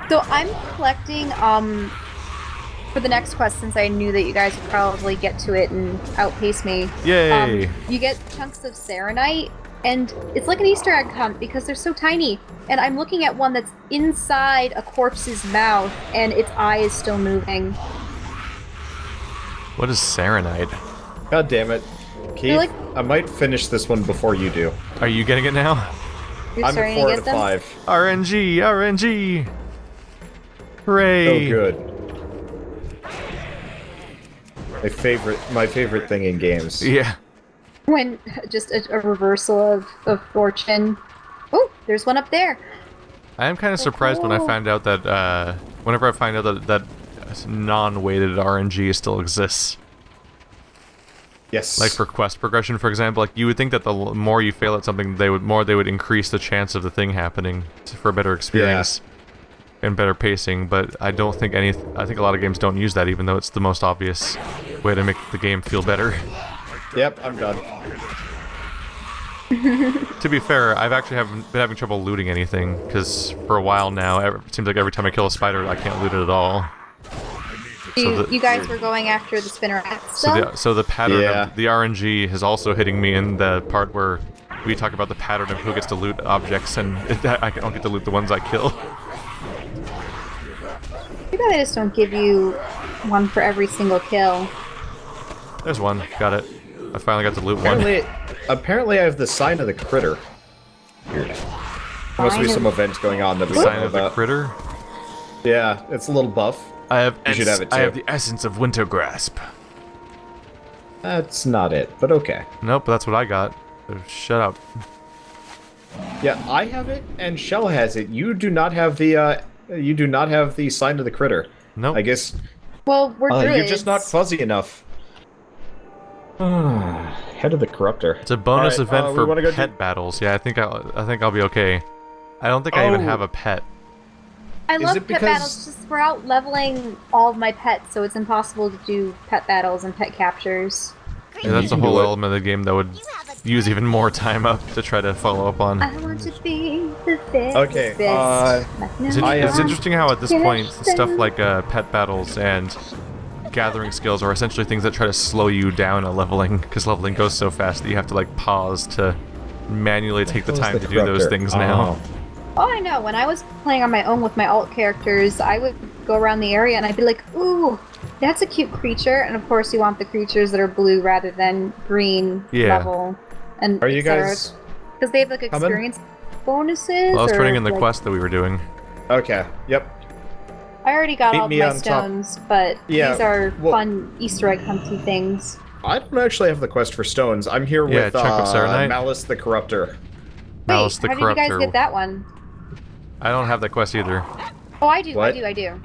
So I'm collecting for the next quest, since I knew that you guys would probably get to it and outpace me. Yay! You get chunks of Serenite, and it's like an Easter egg hunt because they're so tiny. And I'm looking at one that's inside a corpse's mouth, and its eye is still moving. What is Serenite? God damn it. Keith, like... I might finish this one before you do. Are you getting it now? You're I'm starting at 4 to out get of them? 5. RNG! RNG! Hooray! Oh, good. My favorite thing in games. Yeah. When just a reversal of fortune. Oh, there's one up there. I am kind of surprised when I find out that, whenever I find out that non-weighted RNG still exists. Yes. Like for quest progression, for example, like you would think that the more you fail at something, they would increase the chance of the thing happening for a better experience and better pacing. But I don't think I think a lot of games don't use that, even though it's the most obvious way to make the game feel better. Yep, I'm done. To be fair, I've actually been having trouble looting anything because for a while now, it seems like every time I kill a spider, I can't loot it at all. You guys were going after the spinnerets still? So the pattern of the RNG is also hitting me in the part where we talk about the pattern of who gets to loot objects, and I don't get to loot the ones I kill. Too bad they just don't give you one for every single kill. There's one. Got it. I finally got to loot one. Apparently I have the sign of the critter. Weird. There must be some event going on that we don't Sign know of the about. critter? Yeah, it's a little buff. I have You should have it too. I have the essence of winter grasp. That's not it, but okay. Nope, that's what I got. So shut up. Yeah, I have it, and Shell has it. You do not have the sign of the critter. Nope. I guess Well, we're druids. you're just not fuzzy enough. Head of the Corruptor. It's a bonus Alright, event we for wanna go pet battles. Yeah, I think I'll be okay. I don't think I even have a pet. I love it pet battles, just we're out leveling all of my pets, so it's impossible to do pet battles and pet captures. Yeah, that's a can whole do it. element of the game that would use even more time up to try to follow up on. I want to be the best. Okay, It's interesting how at this point, stuff like pet battles and gathering skills are essentially things that try to slow you down at leveling, because leveling goes so fast that you have to like pause to manually take the time to do those things now. Oh, I know. When I was playing on my own with my alt characters, I would go around the area and I'd be like, ooh, that's a cute creature. And of course you want the creatures that are blue rather than green level. And Are you guys... Because they have like experience bonuses? Well, I was or, turning in the like... quest that we were doing. Okay, yep. I already got Meet all of me my on top. stones, but Yeah, these are well- fun Easter egg hunty things. I don't actually have the quest for stones. I'm here Yeah, with chunk of Serenite. Malice the Corruptor. Malice the Wait, how did you guys Corruptor. get that one? I don't have that quest either. Oh, I do, What? I do.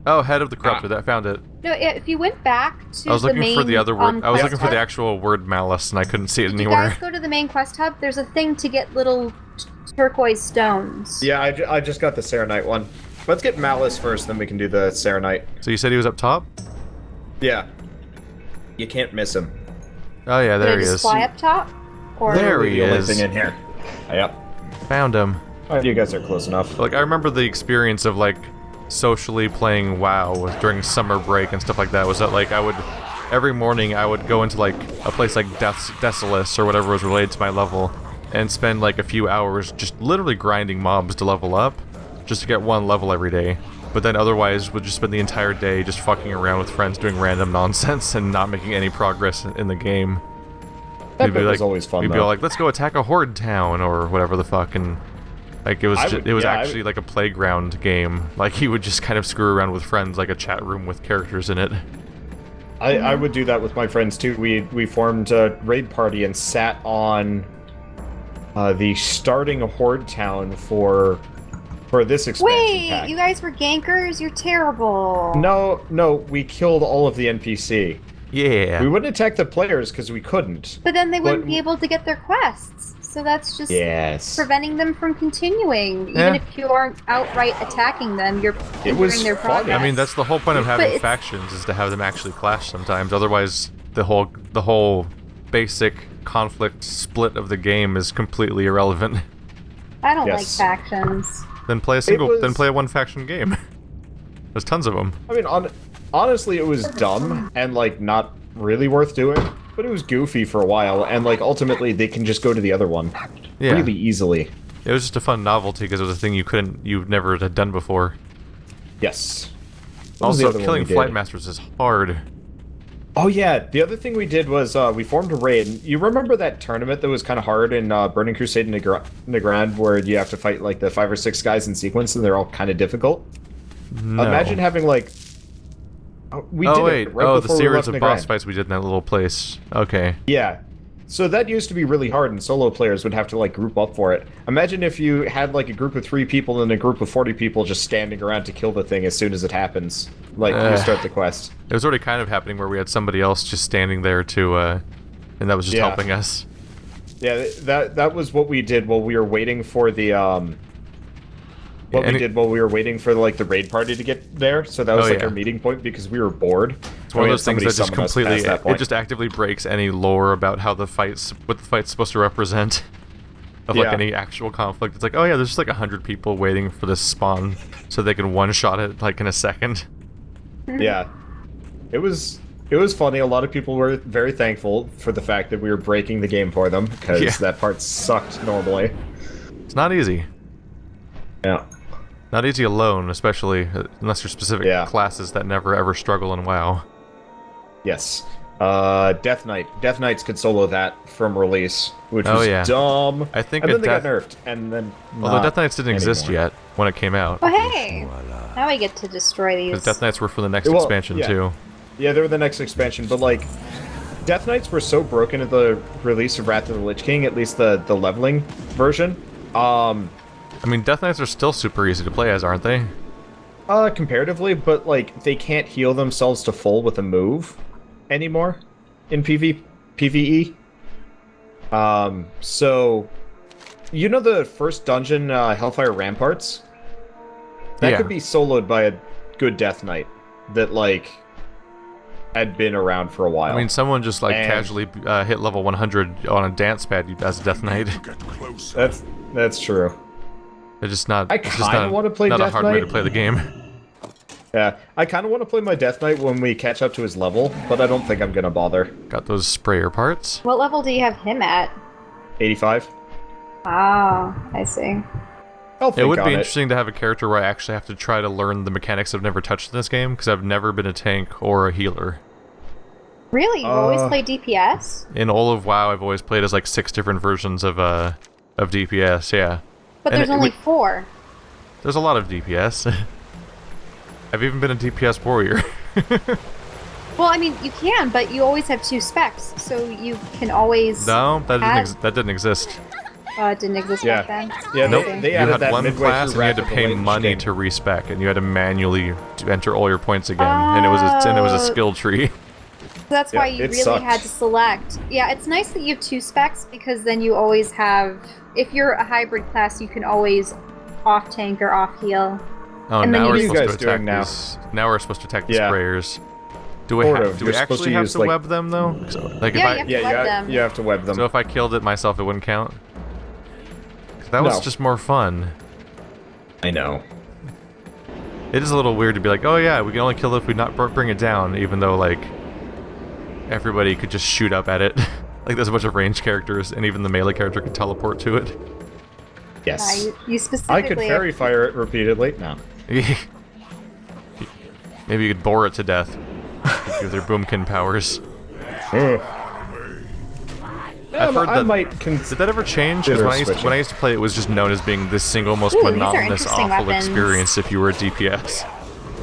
Oh, Head of the Corruptor. I found it. No, if you went back to I was looking the main, for the other word. I was quest looking for the hub, actual word malice, and I couldn't see it Did you anywhere. guys go to the main quest hub? There's a thing to get little turquoise stones. Yeah, I just got the Serenite one. Let's get Malice first, then we can do the Serenite. So you said he was up top? Yeah. You can't miss him. Oh yeah, there Did he it just is. fly up top? Or There he The only is. thing in here. Yep. Found him. Alright, you guys are close enough. Like I remember the experience of like socially playing WoW during summer break and stuff like that. Was that like every morning I would go into like a place like Desolus or whatever was related to my level, and spend like a few hours just literally grinding mobs to level up, just to get one level every day. But then otherwise would just spend the entire day just fucking around with friends doing random nonsense and not making any progress in the game. That bit was always fun, we'd be though. all like, let's go attack a horde town or whatever the fuck, and like it was actually like a playground game. Like he would just kind of screw around with friends, like a chat room with characters in it. I would do that with my friends too. We formed a raid party and sat on the starting horde town for this expansion pack. Wait, you guys were gankers? You're terrible. No, we killed all of the NPC. Yeah. We wouldn't attack the players because we couldn't. But then they wouldn't be able to get their quests. So that's just preventing them from continuing. Even if you aren't outright attacking them, you're hindering their progress. I mean, that's the whole point of having factions, is to have them actually clash sometimes. Otherwise, the whole basic conflict split of the game is completely irrelevant. I don't like factions. Then play a one faction game. There's tons of them. I mean, honestly, it was dumb and like not really worth doing, but it was goofy for a while, and like ultimately they can just go to the other one really easily. It was just a fun novelty because it was a thing you've never had done before. Yes. Also, killing flight masters is hard. Oh yeah, the other thing we did was we formed a raid. You remember that tournament that was kind of hard in Burning Crusade and Nagrand, where you have to fight like the 5 or 6 guys in sequence, and they're all kind of difficult? No. Imagine having like... the series of boss fights we did in that little place. Okay. Yeah. So that used to be really hard, and solo players would have to like group up for it. Imagine if you had like a group of 3 people and a group of 40 people just standing around to kill the thing as soon as it happens. Like, you start the quest. It was already kind of happening where we had somebody else just standing there to, and that was just helping us. Yeah, that was what we did while we were waiting for the, while we were waiting for like the raid party to get there. So that was our meeting point because we were bored. It's one of those things that just completely, it just actively breaks any lore about how what the fight's supposed to represent of like any actual conflict. It's like, oh yeah, there's just like 100 people waiting for this spawn so they can one-shot it like in a second. Yeah, it was funny. A lot of people were very thankful for the fact that we were breaking the game for them because that part sucked normally. It's not easy. Yeah. Not easy alone, especially unless you're specific classes that never ever struggle in WoW. Yes. Death Knight. Death Knights could solo that from release, which was dumb. I think and then they got nerfed, and then although Death Knights didn't exist yet when it came out. Oh hey! Now I get to destroy these. Because Death Knights were for the next expansion too. Yeah, they were the next expansion, but like, Death Knights were so broken at the release of Wrath of the Lich King, at least the leveling version. I mean, Death Knights are still super easy to play as, aren't they? Comparatively, but like, they can't heal themselves to full with a move anymore in PvE. So, you know the first dungeon, Hellfire Ramparts? That could be soloed by a good Death Knight that, like, had been around for a while. I mean, someone just, like, casually hit level 100 on a dance pad as a Death Knight. That's true. It's just not. I kind of want to play not Death a hard Knight. way to play the game. Yeah, I kind of want to play my Death Knight when we catch up to his level, but I don't think I'm gonna bother. Got those sprayer parts. What level do you have him at? 85. Ah, I see. It would be interesting to have a character where I actually have to try to learn the mechanics I've never touched in this game, because I've never been a tank or a healer. Really? You always play DPS? In all of WoW, I've always played as like 6 different versions of DPS, yeah. But there's only 4. There's a lot of DPS. I've even been a DPS warrior. Well, I mean, you can, but you always have 2 specs, so you can always. No, that didn't exist. It didn't exist back then. Yeah, nope. They you added had that one class, and you had to pay money to respec, and you had to manually enter all your points again, and it was a skill tree. That's why you really had to select. Yeah, it's nice that you have 2 specs because then you always have. If you're a hybrid class, you can always off tank or off heal. Oh, and now we're supposed to attack these. Now we're supposed to attack the sprayers. Do we actually have to web them though? So, like, you have to web them. You have to web them. So if I killed it myself, it wouldn't count. That was just more fun. I know. It is a little weird to be like, oh yeah, we can only kill it if we not bring it down, even though like everybody could just shoot up at it. Like there's a bunch of ranged characters, and even the melee character could teleport to it. Yes. You specifically. I could fairy fire it repeatedly. No. Maybe you could bore it to death with their boomkin powers. I've heard that. Did that ever change? Because when I used to play, it was just known as being the single most monotonous, awful experience if you were a DPS.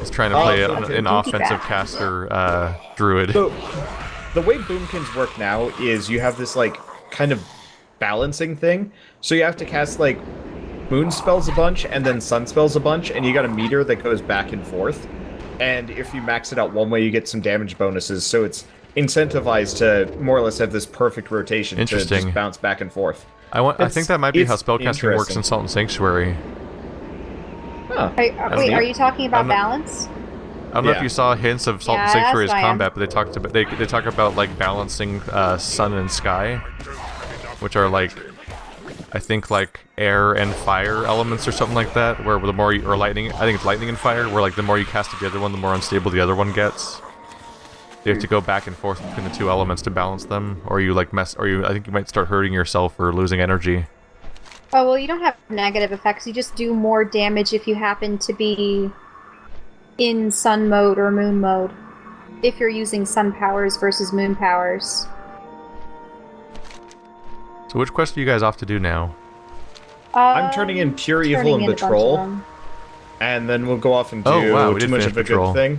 It's trying to play an offensive caster druid. So, the way boomkins work now is you have this like kind of balancing thing. So you have to cast like moon spells a bunch and then sun spells a bunch, and you got a meter that goes back and forth. And if you max it out one way, you get some damage bonuses. So it's incentivized to more or less have this perfect rotation to just bounce back and forth. I think that might be how spellcasting works in Salt and Sanctuary. Huh. Wait, are you talking about balance? I don't know if you saw hints of Salt and Sanctuary's combat, but they talk about like balancing sun and sky, which are like I think like air and fire elements or something like that, where the more you, or lightning, I think it's lightning and fire, where like the more you cast the other one, the more unstable the other one gets. You have to go back and forth between the two elements to balance them, or you like I think you might start hurting yourself or losing energy. Oh, well, you don't have negative effects. You just do more damage if you happen to be in sun mode or moon mode. If you're using sun powers versus moon powers. So which quest are you guys off to do now? I'm turning in Pure Evil and Betrol, and then we'll go off and do Too Much of a Good Thing,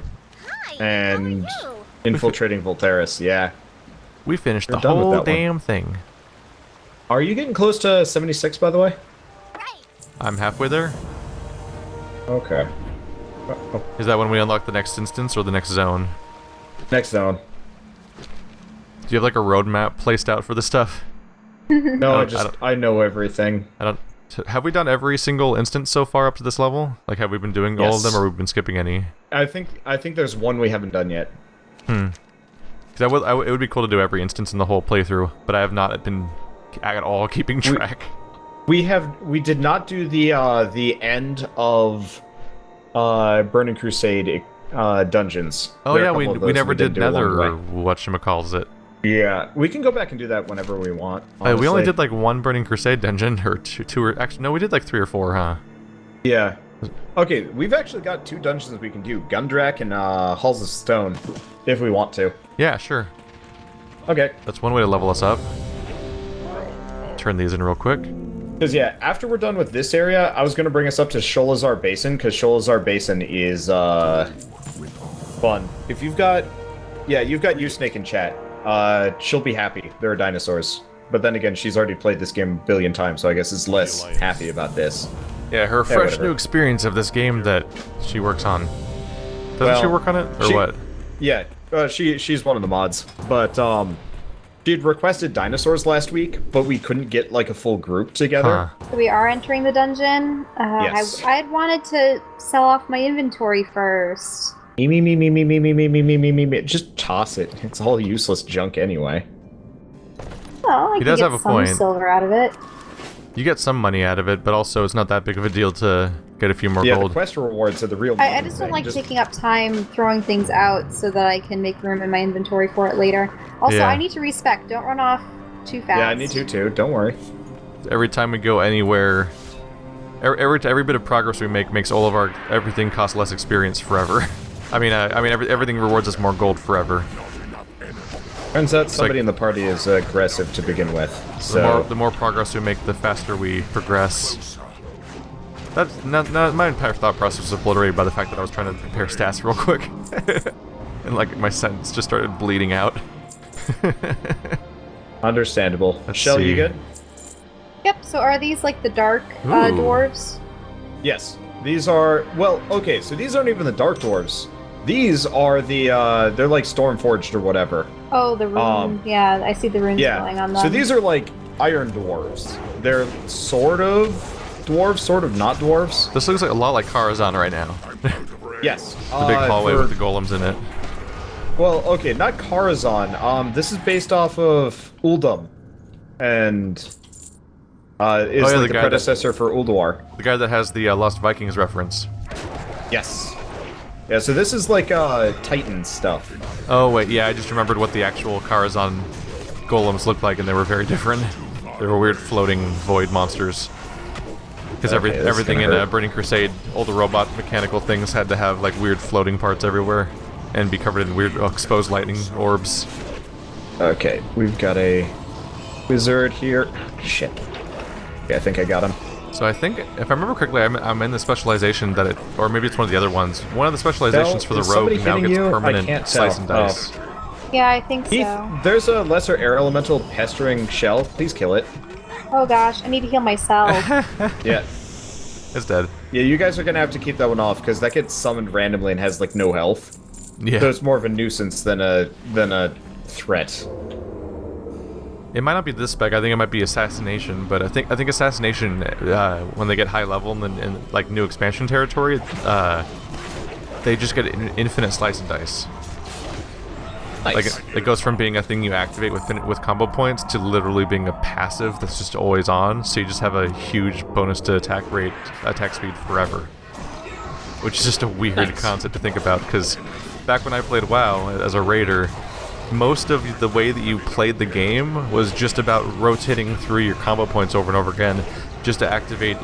and Infiltrating Voltaris, yeah. We finished the whole damn thing. Are you getting close to 76, by the way? I'm halfway there. Okay. Is that when we unlock the next instance or the next zone? Next zone. Do you have like a roadmap placed out for the stuff? No, I know everything. Have we done every single instance so far up to this level? Like, have we been doing all of them, or have we been skipping any? I think there's one we haven't done yet. Because it would be cool to do every instance in the whole playthrough, but I have not been at all keeping track. We did not do the end of Burning Crusade dungeons. Oh yeah, we never did Nether, or whatchamacallit. Yeah, we can go back and do that whenever we want. We only did like one Burning Crusade dungeon, or two or actually no, we did like 3 or 4, huh? Yeah. Okay, we've actually got 2 dungeons we can do: Gundrak and Halls of Stone, if we want to. Yeah, sure. Okay. That's one way to level us up. Turn these in real quick. Because yeah, after we're done with this area, I was gonna bring us up to Sholazar Basin, because Sholazar Basin is fun. If you've got Snake in chat. She'll be happy. There are dinosaurs. But then again, she's already played this game a billion times, so I guess is less happy about this. Yeah, her fresh new experience of this game that she works on. Doesn't she work on it? Or what? Yeah, she's one of the mods. But, she'd requested dinosaurs last week, but we couldn't get, like, a full group together. Huh. We are entering the dungeon. Yes. I'd wanted to sell off my inventory first. Me. Just toss it. It's all useless junk anyway. Well, I can get some silver out of it. You get some money out of it, but also it's not that big of a deal to get a few more gold. Yeah, the quest rewards are the real I just don't like taking up time throwing things out so that I can make room in my inventory for it later. Also, I need to respec. Don't run off too fast. Yeah, I need to too. Don't worry. Every time we go anywhere, every bit of progress we make makes all of everything cost less experience forever. I mean, everything rewards us more gold forever. Turns out somebody in the party is aggressive to begin with. So the more progress we make, the faster we progress. My entire thought process was obliterated by the fact that I was trying to compare stats real quick, and like my sentence just started bleeding out. Understandable. Shell, you good? Yep. So are these like the dark dwarves? Yes. These are okay. So these aren't even the dark dwarves. These are the they're like Stormforged or whatever. Oh, the rune. Yeah, I see the runes going on them. So these are like iron dwarves. They're sort of dwarves, sort of not dwarves. This looks like a lot like Karazhan right now. Yes. The big hallway with the golems in it. Well, okay, not Karazhan. This is based off of Uldum, and is like the predecessor for Ulduar. The guy that has the Lost Vikings reference. Yes. Yeah, so this is like Titan stuff. Oh wait, yeah, I just remembered what the actual Karazhan golems looked like, and they were very different. They were weird floating void monsters. Because everything in Burning Crusade, all the robot mechanical things had to have like weird floating parts everywhere, and be covered in weird exposed lightning orbs. Okay, we've got a wizard here. Shit. Okay, I think I got him. So I think, if I remember correctly, I'm in the specialization that or maybe it's one of the other ones. One of the specializations for the rogue now gets permanent slice and dice. Yeah, I think so. There's a lesser air elemental pestering Shell. Please kill it. Oh gosh, I need to heal myself. Yeah. It's dead. Yeah, you guys are gonna have to keep that one off, because that gets summoned randomly and has like no health. Yeah. So it's more of a nuisance than a threat. It might not be this spec. I think it might be assassination, but I think assassination when they get high level in like new expansion territory, they just get an infinite slice and dice. Nice. Like it goes from being a thing you activate with combo points to literally being a passive that's just always on. So you just have a huge bonus to attack speed forever, which is just a weird concept to think about. Because back when I played WoW as a raider, most of the way that you played the game was just about rotating through your combo points over and over again, just to activate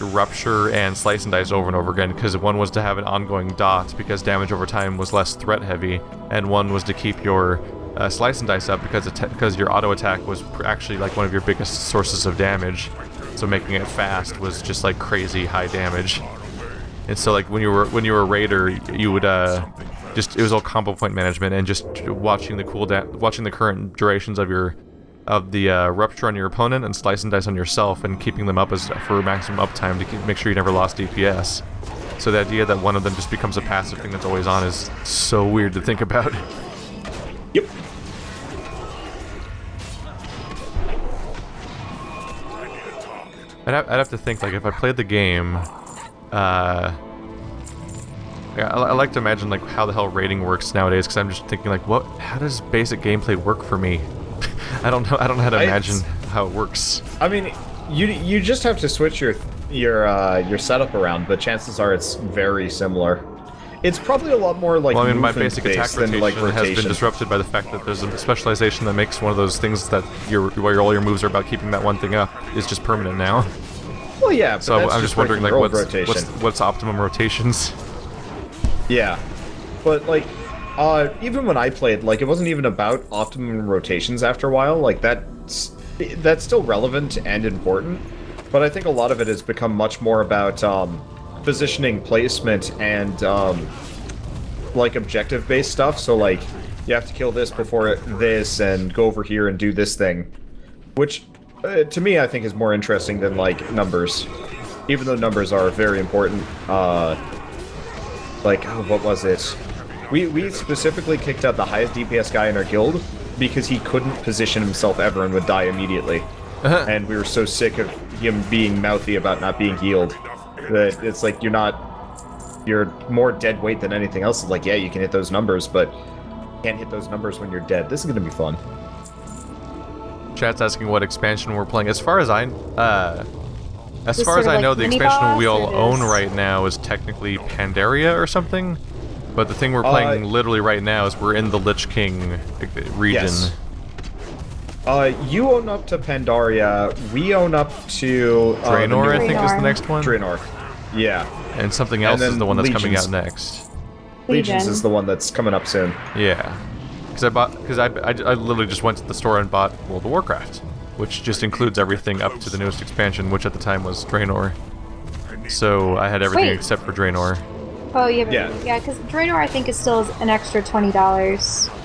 Rupture and Slice and Dice over and over again, because one was to have an ongoing dot because damage over time was less threat heavy, and one was to keep your Slice and Dice up because your auto attack was actually like one of your biggest sources of damage, so making it fast was just like crazy high damage. And so like when you were a raider, you would it was all combo point management and just watching the current durations of the Rupture on your opponent and Slice and Dice on yourself, and keeping them up for maximum uptime to make sure you never lost DPS. So the idea that one of them just becomes a passive thing that's always on is so weird to think about. Yep. I'd have to think, like, if I played the game, I like to imagine like how the hell raiding works nowadays, because I'm just thinking like, how does basic gameplay work for me? I don't know how to imagine how it works. I mean, you just have to switch your setup around, but chances are it's very similar. It's probably a lot more like my basic attack rotation, like has been disrupted by the fact that there's a specialization that makes one of those things that all your moves are about keeping that one thing up is just permanent now. Well, yeah. But so I'm just wondering like what's optimum rotations. Yeah, but like, even when I played, like, it wasn't even about optimum rotations after a while. Like, that's still relevant and important, but I think a lot of it has become much more about positioning, placement, and like objective-based stuff. So like, you have to kill this before this, and go over here and do this thing, which to me I think is more interesting than like numbers, even though numbers are very important. Like, what was it? We specifically kicked out the highest DPS guy in our guild because he couldn't position himself ever and would die immediately. And we were so sick of him being mouthy about not being healed that it's like you're more dead weight than anything else. It's like, yeah, you can hit those numbers, but you can't hit those numbers when you're dead. This is gonna be fun. Chat's asking what expansion we're playing. As far as I know, the expansion we all own right now is technically Pandaria or something. But the thing we're playing literally right now is we're in the Lich King region. Yes. You own up to Pandaria. We own up to Draenor, I think, is the next one. Draenor. Yeah. And something else is the one that's coming out next. Legions is the one that's coming up soon. Yeah. Because I literally just went to the store and bought World of Warcraft, which just includes everything up to the newest expansion, which at the time was Draenor. So I had everything except for Draenor. Oh, yeah, because Draenor, I think, is still an extra $20.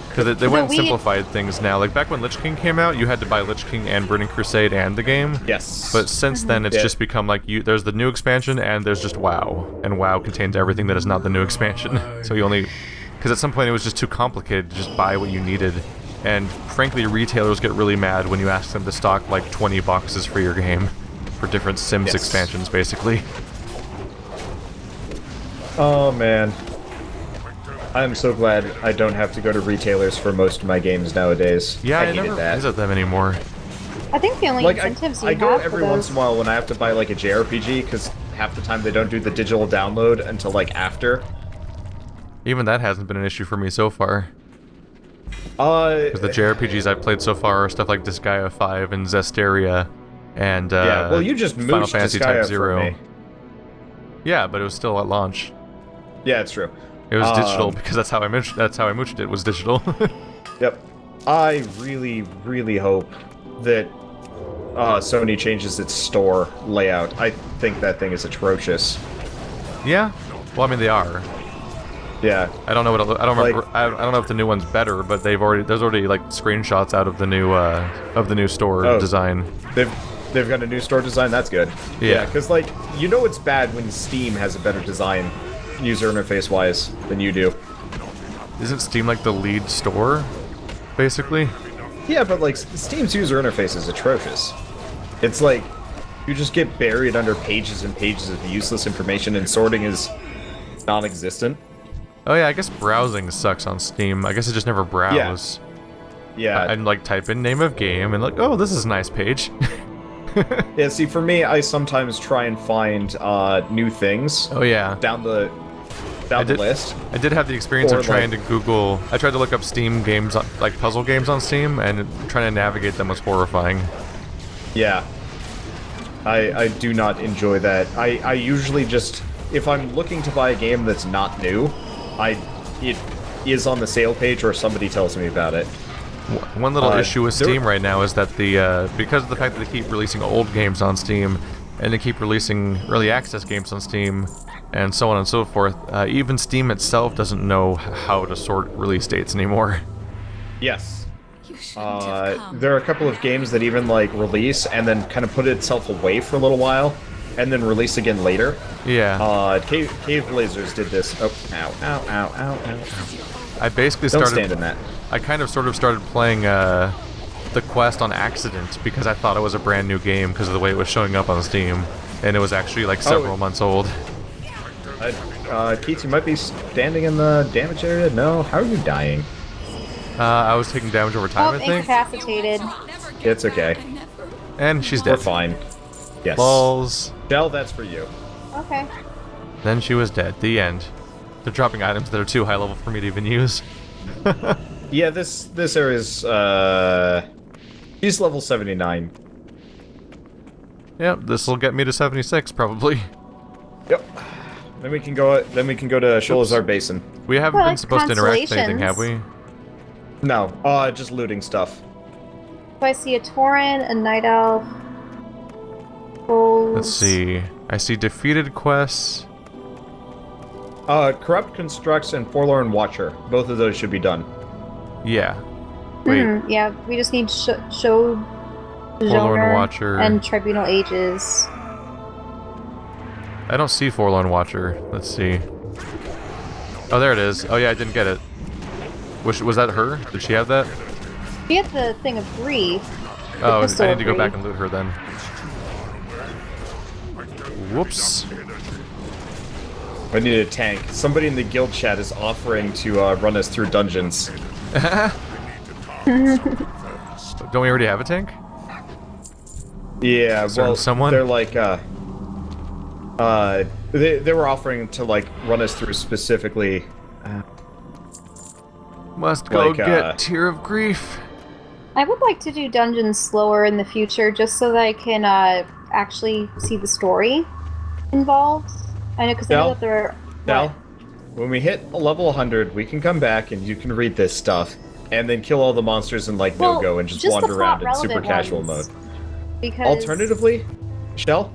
Because they went and simplified things now. Like, back when Lich King came out, you had to buy Lich King and Burning Crusade and the game. Yes. But since then, it's just become like, there's the new expansion, and there's just WoW. And WoW contains everything that is not the new expansion. So you only... Because at some point, it was just too complicated to just buy what you needed. And frankly, retailers get really mad when you ask them to stock, like, 20 boxes for your game. For different Sims expansions, basically. Oh, man. I'm so glad I don't have to go to retailers for most of my games nowadays. Yeah, I never visit them anymore. I think the only incentives I go every once in a while when I have to buy, like, a JRPG, because half the time they don't do the digital download until, like, after. Even that hasn't been an issue for me so far. Because the JRPGs I've played so far are stuff like Disgaea 5 and Zestiria, and yeah, well, you just Final moved Fantasy Disgaea Type 0. for me. Yeah, but it was still at launch. Yeah, it's true. It was digital because that's how I mooched it, was digital. Yep. I really, really hope that Sony changes its store layout. I think that thing is atrocious. Yeah. Well, I mean, they are. Yeah. I don't know what I don't remember. I don't know if the new one's better, but there's already like screenshots out of the new store design. They've got a new store design. That's good. Yeah, because like it's bad when Steam has a better design, user interface wise, than you do. Isn't Steam like the lead store, basically? Yeah, but like Steam's user interface is atrocious. It's like you just get buried under pages and pages of useless information, and sorting is non-existent. Oh yeah, I guess browsing sucks on Steam. I guess I just never browse. Yeah. I'd like type in name of game and like, oh, this is a nice page. Yeah, see, for me, I sometimes try and find new things. Oh yeah. Down the list. I did have the experience Or, of trying like- to Google. I tried to look up Steam games, like puzzle games on Steam, and trying to navigate them was horrifying. Yeah. I do not enjoy that. I usually just, if I'm looking to buy a game that's not new, it is on the sale page or somebody tells me about it. One little issue with Steam right now is that because of the fact that they keep releasing old games on Steam, and they keep releasing early access games on Steam, and so on and so forth, even Steam itself doesn't know how to sort release dates anymore. Yes. There are a couple of games that even like release and then kind of put itself away for a little while, and then release again later. Yeah. Cave Blazers did this. Oh, ow, ow, ow, ow, ow. I basically Don't started. stand in that. I kind of sort of started playing the quest on accident because I thought it was a brand new game because of the way it was showing up on Steam, and it was actually like several months old. Keith, you might be standing in the damage area. No, how are you dying? I was taking damage over time, I think. Incapacitated. It's okay. And she's We're dead. fine. Yes. Balls. Del, that's for you. Okay. Then she was dead. The end. They're dropping items that are too high level for me to even use. Yeah, this area's she's level 79. Yep, this will get me to 76 probably. Yep. Then we can go. Then we can go to Sholazar Basin. We haven't been supposed to interact with anything, have we? No. Just looting stuff. So I see a Tauren, a Night Elf. Bulls. Let's see. I see defeated quests. Corrupt Constructs and Forlorn Watcher. Both of those should be done. Yeah. Wait. Yeah, we just need show Forlorn Watcher and Tribunal Ages. I don't see Forlorn Watcher. Let's see. Oh, there it is. Oh yeah, I didn't get it. Was that her? Did she have that? She had the thing of grief. Oh, pistol I need of to go back grief. and loot her then. Whoops. I need a tank. Somebody in the guild chat is offering to run us through dungeons. Don't we already have a tank? Yeah, well, someone? they're like, they were offering to like run us through specifically. Must go Like, get Tear of Grief. I would like to do dungeons slower in the future, just so that I can actually see the story involved. I know, because I know that there. Now, when we hit a level 100, we can come back and you can read this stuff, and then kill all the monsters in like no-go and just wander the around in plot super relevant casual ones. mode. Because Alternatively, Michelle,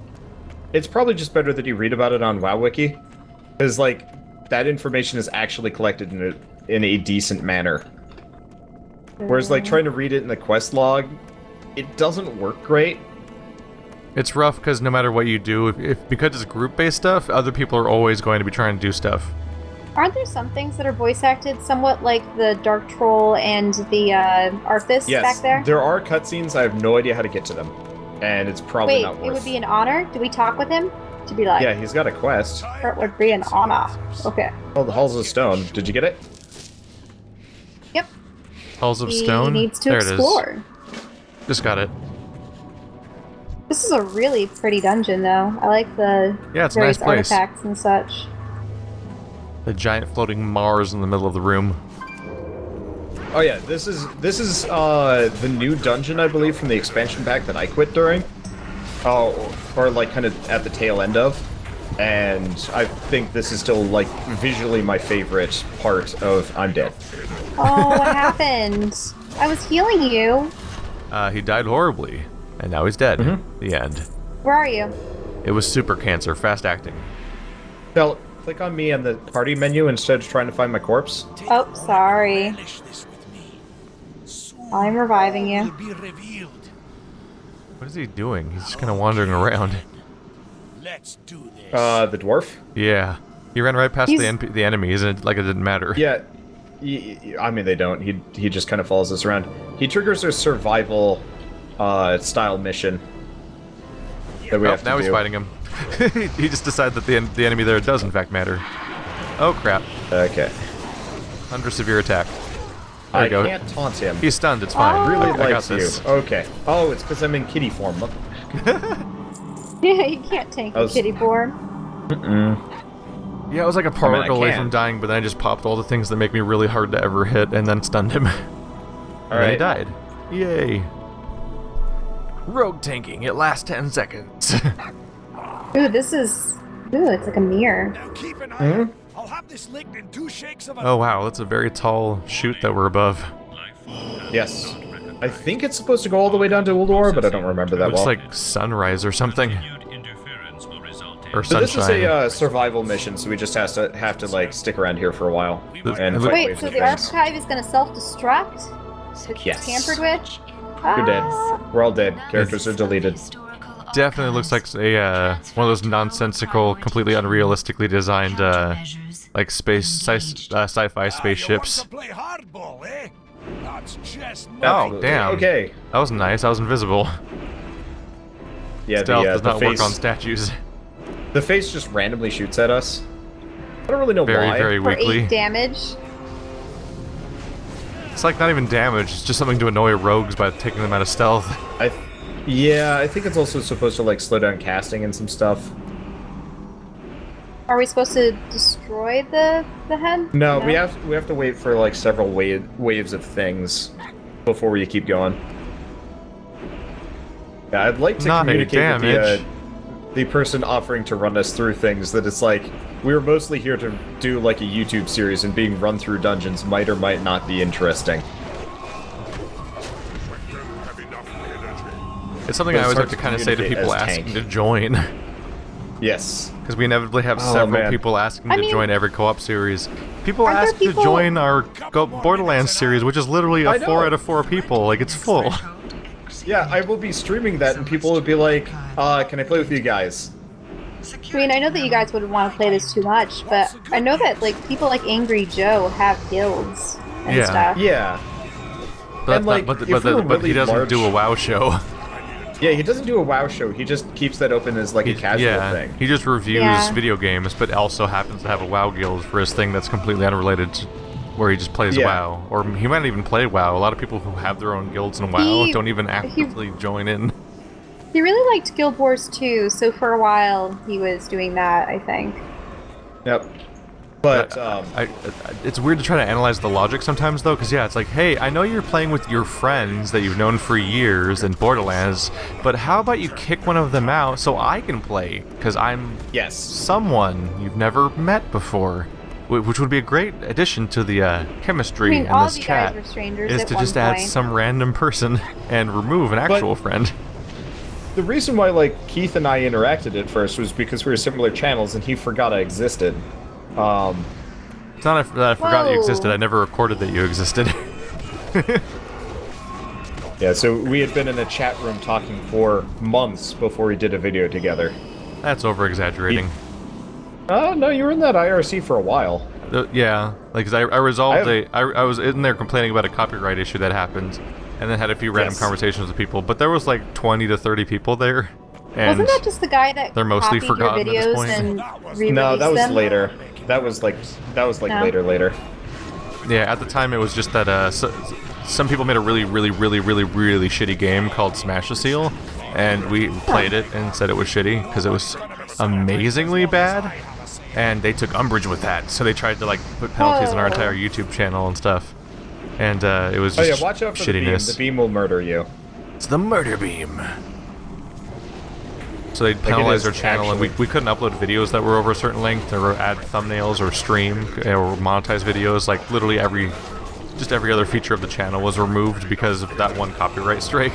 it's probably just better that you read about it on WoW Wiki, because like that information is actually collected in a decent manner. Whereas like trying to read it in the quest log, it doesn't work great. It's rough because no matter what you do, because it's group-based stuff, other people are always going to be trying to do stuff. aren't there some things that are voice acted somewhat like the Dark Troll and the Arthas back there? There are cutscenes. I have no idea how to get to them, and it's probably Wait, not worth. it would be an honor. Do we talk with him to be like? Yeah, he's got a quest. It would be an honor. Okay. Oh, the Halls of Stone. Did you get it? Yep. Halls of He Stone? needs to There explore. it is. Just got it. This is a really pretty dungeon, though. I like the Yeah, it's a various nice place. artifacts and such. The giant floating Mars in the middle of the room. Oh yeah, this is the new dungeon, I believe, from the expansion pack that I quit during. Or like kind of at the tail end of. And I think this is still like visually my favorite part of I'm Dead. Oh, what happened? I was healing you. He died horribly, and now he's dead. Mm-hmm. The end. Where are you? It was super cancer, fast acting. Now, click on me on the party menu instead of trying to find my corpse. Oh, sorry. I'm reviving you. What is he doing? He's just kind of wandering around. Let's do this. The dwarf? Yeah. He ran right past He's- the enemies, and like it didn't matter. Yeah. I mean, they don't. He just kind of follows us around. He triggers a survival style mission that we have to now do. he's fighting him. He just decided that the enemy there does in fact matter. Oh crap. Okay. Under severe attack. There we I go. can't taunt him. He's stunned, it's fine. Really I got likes this. you. Okay. Oh, it's because I'm in kitty form. Yeah, you can't tank the kitty form. Yeah, I was like a particle away from dying, but then I just popped all the things that make me really hard to ever hit and then stunned him. And then he died. Yay. Rogue tanking, it lasts 10 seconds. Ooh, this is... Ooh, it's like a mirror. Now keep an eye out. I'll have this licked in 2 shakes of a... Oh wow, that's a very tall chute that we're above. Yes. I think it's supposed to go all the way down to Ulduar, but I don't remember that Looks well. like sunrise or something. Or So this sunshine. is a survival mission, so we just have to like stick around here for a while. And fight Wait, waves so of the things. archive is going to self-destruct? It's Yes. tampered with? You're dead. We're all dead. Characters are deleted. Definitely looks like a one of those nonsensical, completely unrealistically designed like sci-fi spaceships. To play hardball, eh? That's just Oh damn! Okay. That was nice. I was invisible. Yeah, Stealth does the not face, work on statues. The face just randomly shoots at us. I don't really know Very, why. very For weakly. 8 damage? It's like not even damage. It's just something to annoy rogues by taking them out of stealth. Yeah, I think it's also supposed to like slow down casting and some stuff. Are we supposed to destroy the head? No, we have to wait for like several waves of things before we keep going. Yeah, I'd like to Not a communicate with damage. the person offering to run us through things that it's like we were mostly here to do like a YouTube series, and being run through dungeons might or might not be interesting. It's something I always have to kind of say to people asking to join. Yes. Because we inevitably have Oh, several man. people asking I to mean, join every co-op series. People aren't there ask people- to join our Borderlands series, which is literally I a know. 4 out of 4 people. Like, it's full. Yeah, I will be streaming that, and people would be like, can I play with you guys? I mean, I know that you guys wouldn't want to play this too much, but I know that like people like Angry Joe have guilds and Yeah. stuff. Yeah. But, And, like, but if we're he really doesn't large- do a WoW show. Yeah, he doesn't do a WoW show. He just keeps that open as like a casual yeah, thing. he just reviews Yeah. video games, but also happens to have a WoW guild for his thing that's completely unrelated to where he just plays Yeah. WoW. Or he might not even play WoW. A lot of people who have their own guilds in WoW don't even actively join in. He really liked Guild Wars 2, so for a while he was doing that, I think. Yep. But It's weird to try to analyze the logic sometimes, though, because, yeah, it's like, hey, I know you're playing with your friends that you've known for years in Borderlands, but how about you kick one of them out so I can play? Because I'm yes. someone you've never met before. Which would be a great addition to the chemistry I mean, in all this of you guys chat, were strangers is at to one just add point. some random person and remove an actual friend. The reason why like Keith and I interacted at first was because we were similar channels, and he forgot I existed. It's not that I forgot you existed, I never recorded that you existed. Yeah, so we had been in a chat room talking for months before we did a video together. That's over-exaggerating. No, you were in that IRC for a while. Yeah, like, 'cause I resolved I was in there complaining about a copyright issue that happened, and then had a few random Yes. conversations with people, but there was like 20 to 30 people there, and Wasn't that just the guy that they're mostly copied your forgotten at this videos point. and re-released No, that was them? later. That was like No. later. yeah, at the time it was just that some people made a really shitty game called Smash the Seal, and we played it and said it was shitty because it was amazingly bad, and they took umbrage with that, so they tried to like put penalties on our entire YouTube channel and stuff, and it was Oh just yeah, watch out for the beam. shittiness. The beam will murder you. It's the murder beam. So they it penalized is our channel, and actually. we couldn't upload videos that were over a certain length, or add thumbnails, or stream, or monetize videos. Like literally every other feature of the channel was removed because of that one copyright strike.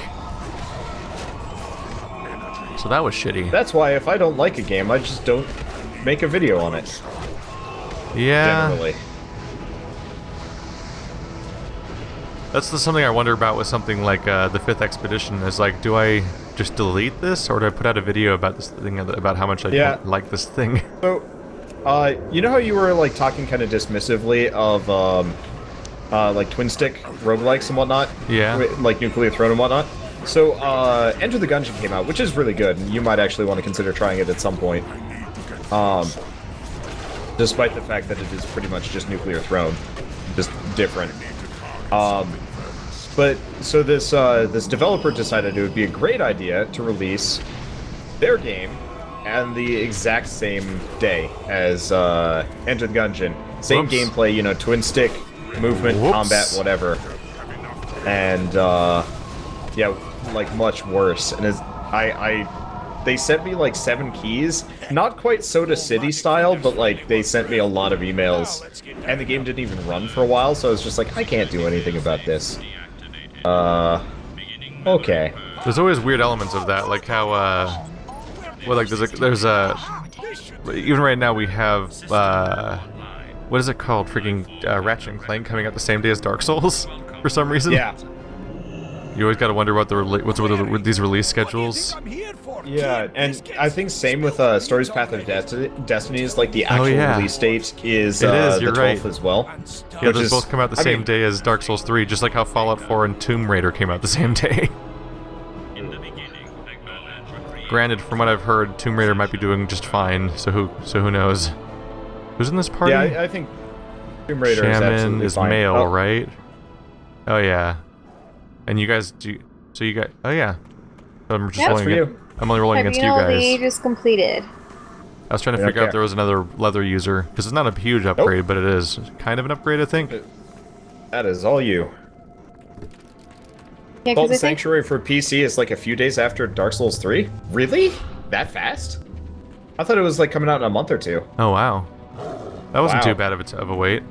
So that was shitty. That's why if I don't like a game, I just don't make a video on it. Yeah, Generally. that's something I wonder about with something like the 5th Expedition. Is like, do I just delete this, or do I put out a video about this thing, about how much I don't like this thing? So, you know how you were like talking kind of dismissively of like twin stick roguelikes and whatnot? Yeah. Like Nuclear Throne and whatnot. So, Enter the Gungeon came out, which is really good, and you might actually want to consider trying it at some point. despite the fact that it is pretty much just Nuclear Throne, just different. But so this developer decided it would be a great idea to release their game and the exact same day as Enter the Gungeon. Same gameplay, you know, twin stick, movement, combat, whatever. And yeah, like much worse. And they sent me like 7 keys, not quite Soda City style, but like they sent me a lot of emails, and the game didn't even run for a while. So I was just like, I can't do anything about this. Okay. There's always weird elements of that, like how well, like there's even right now we have what is it called? Freaking Ratchet and Clank coming out the same day as Dark Souls for some reason. Yeah. You always gotta wonder what what's with these release schedules. Yeah, and I think same with Stories Path of Destiny is like the actual release date is, the 12th as well. Yeah, those both come out the same day as Dark Souls 3, just like how Fallout 4 and Tomb Raider came out the same day. Granted, from what I've heard, Tomb Raider might be doing just fine, so who knows? Who's in this party? Yeah, I think Tomb Raider Shaman is fine. male, right? Oh yeah. And you guys do? So you guys? Oh yeah. I'm just rolling. I'm only rolling against you guys. The age is completed. I was trying to figure out if there was another leather user, because it's not a huge upgrade, but it is kind of an upgrade, I think. That is all you. Yeah, Cult Sanctuary for PC is like a few days after Dark Souls 3? Really? That fast? I thought it was like coming out in a month or two. Oh wow. That wasn't too bad of a wait.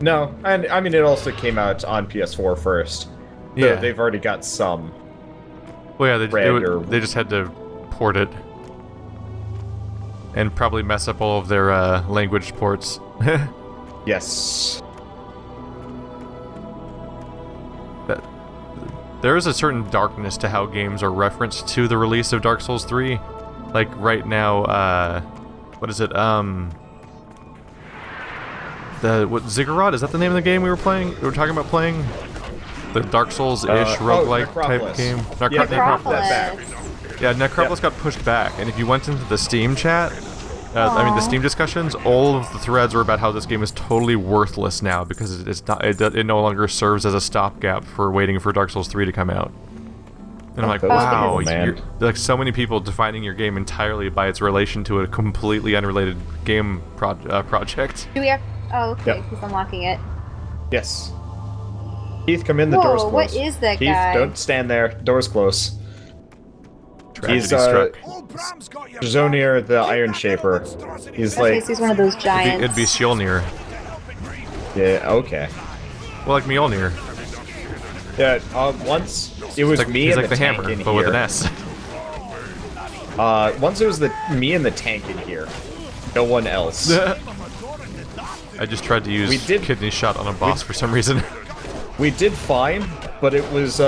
No, and I mean it also came out on PS4 first. So yeah. They've already got some. Well, yeah, they just had to port it. And probably mess up all of their language ports. Yes. There is a certain darkness to how games are referenced to the release of Dark Souls 3. Like, right now, what is it, Ziggurat? Is that the name of the game we were talking about playing? The Dark Souls-ish roguelike type game? Necropolis. Yeah, Necropolis got pushed back, and if you went into the Steam chat, I mean the Steam discussions, all of the threads were about how this game is totally worthless now because it no longer serves as a stopgap for waiting for Dark Souls 3 to come out. And I'm like, wow, like so many people defining your game entirely by its relation to a completely unrelated game project. Do we have? Oh, okay, he's unlocking it. Yes. Keith, come in. The door's close. What is that Keith, guy? don't stand there. Door's close. Tragedy He's struck. Zonir, the Iron Shaper. He's like. He's one of those giants. It'd be Mjolnir. Yeah. Okay. Well, like Mjolnir. Yeah. Once it was me and like the the tank hammer, in but here. with an S. Once it was me and the tank in here. No one else. I just tried to use kidney shot on a boss for some reason. We did fine, but it was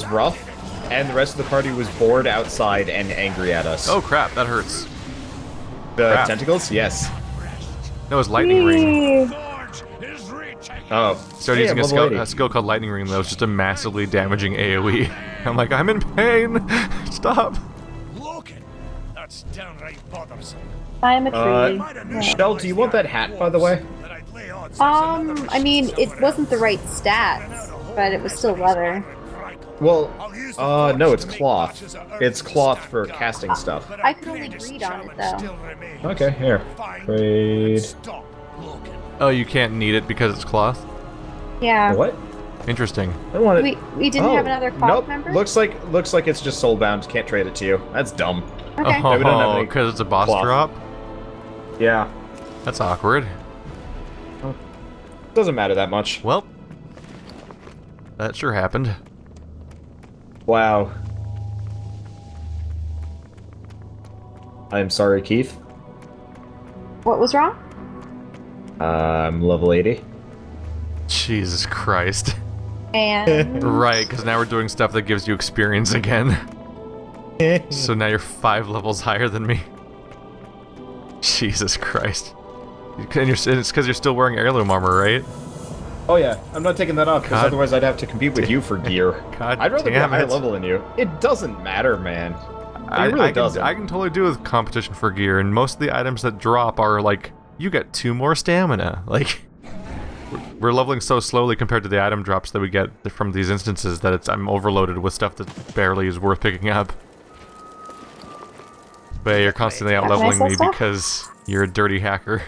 rough, and the rest of the party was bored outside and angry at us. Oh crap, that hurts. The tentacles? Yes. No, it's lightning ring. Oh. Started using a skill called lightning ring that was just a massively damaging AoE. I'm like, I'm in pain! Stop! That's downright bothersome. I'm a tree. Shell, do you want that hat, by the way? I mean, it wasn't the right stats, but it was still leather. Well, no, it's cloth. It's cloth for casting stuff. I could only read on it, though. Okay, here. Trade. Oh, you can't need it because it's cloth? Yeah. What? Interesting. I want it. We didn't have another cloth member? Looks like it's just soulbound. Can't trade it to you. That's dumb. Okay. Oh, because it's a boss drop? Yeah. That's awkward. Doesn't matter that much. Well, that sure happened. Wow. I'm sorry, Keith. What was wrong? I'm level 80. Jesus Christ. And... Right, because now we're doing stuff that gives you experience again. So now you're 5 levels higher than me. Jesus Christ. And it's because you're still wearing heirloom armor, right? Oh yeah, I'm not taking that off, because otherwise I'd have to compete with you for gear. I'd rather be a higher level than you. It doesn't matter, man. It really doesn't. I can totally do with competition for gear, and most of the items that drop are, like, you get 2 more stamina. Like, we're leveling so slowly compared to the item drops that we get from these instances that I'm overloaded with stuff that barely is worth picking up. But yeah, you're constantly out leveling me because you're a dirty hacker.